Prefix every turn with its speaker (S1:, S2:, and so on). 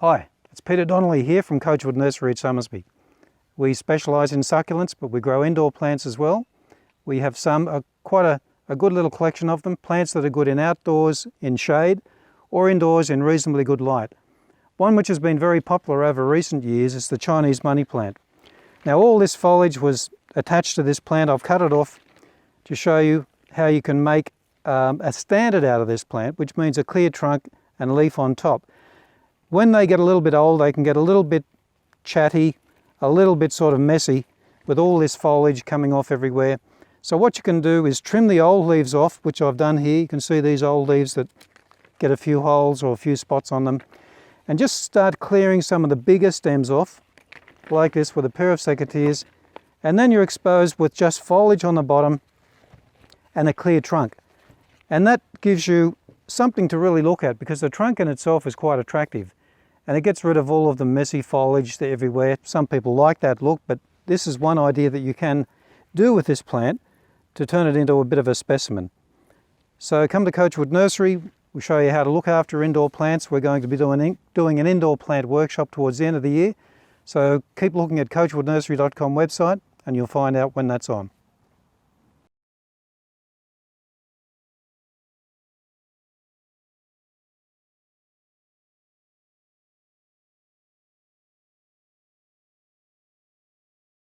S1: Hi, it's Peter Donnelly here from Coachwood Nursery at Somersby. We specialise in succulents, but we grow indoor plants as well. We have quite a good little collection of them, plants that are good in outdoors, in shade, or indoors in reasonably good light. One which has been very popular over recent years is the Chinese money plant. Now all this foliage was attached to this plant. I've cut it off to show you how you can make a standard out of this plant, which means a clear trunk and leaf on top. When they get a little bit old, they can get a little bit chatty, a little bit sort of messy with all this foliage coming off everywhere. So what you can do is trim the old leaves off, which I've done here. You can see these old leaves that get a few holes or a few spots on them, and just start clearing some of the bigger stems off, like this with a pair of secateurs, and then you're exposed with just foliage on the bottom and a clear trunk. And that gives you something to really look at, because the trunk in itself is quite attractive. And it gets rid of all of the messy foliage there everywhere. Some people like that look, but this is one idea that you can do with this plant to turn it into a bit of a specimen. So come to Coachwood Nursery. We'll show you how to look after indoor plants. We're going to be doing an indoor plant workshop towards the end of the year. So keep looking at coachwoodnursery.com website and you'll find out when that's on.